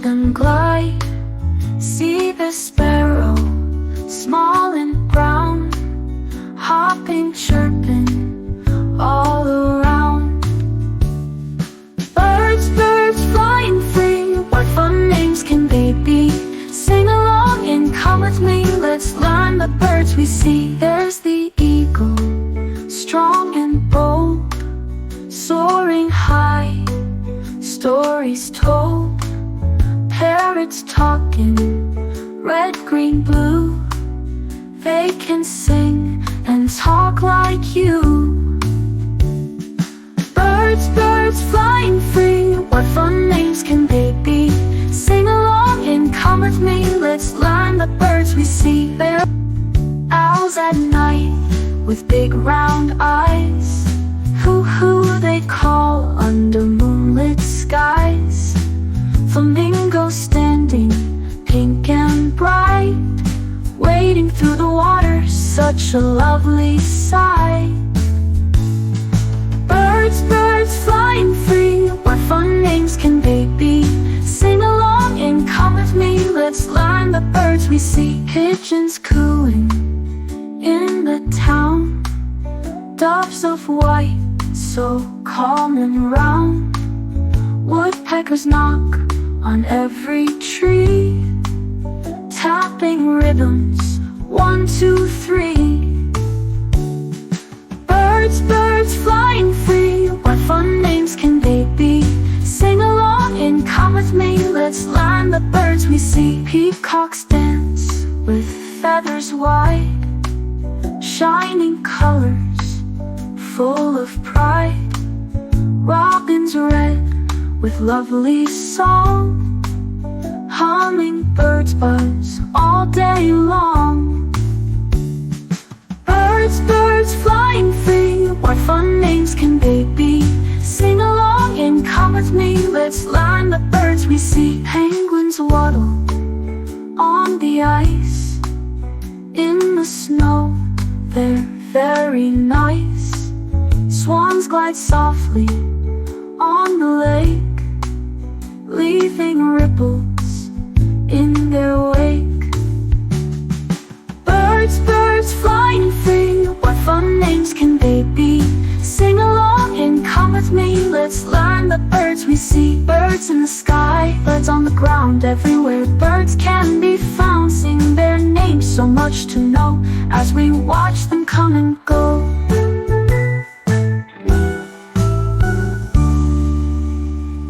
and glide. See the sparrow, small and brown, hopping, chirping all around. Birds, birds flying free, what fun names can they be? Sing along and come with me, let's learn the birds we see. There's the eagle, strong and bold, soaring high, stories told. Parrots talking, red, green, blue, they can sing and talk like you. Birds, birds flying free, what fun names can they be? Sing along and come with me, let's learn the birds we see. There are owls at night with big round eyes, hoo-hoo they call under moonlit skies. Flamingos standing, pink and bright, wading through the water, such a lovely sight. Birds, birds flying free, what fun names can they be? Sing along and come with me, let's learn the birds we see. Pigeons cooing in the town, doves of white, so calm and round. Woodpeckers knock on every tree, tapping rhythms, 1, 2, 3. Birds, birds flying free, what fun names can they be? Sing along and come with me, let's learn the birds we see. Peacocks dance with feathers white, shining colors, full of pride. Robins red with lovely song, hummingbirds buzz all day long. Birds, birds flying free, what fun names can they be? Sing along and come with me, let's learn the birds we see. Penguins waddle on the ice, in the snow, they're very nice. Swans glide softly on the lake, leaving ripples in their wake. Birds, birds flying free, what fun names can they be? Sing along and come with me, let's learn the birds we see. Birds in the sky, birds on the ground, everywhere birds can be found. Sing their names, so much to know, as we watch them come and go.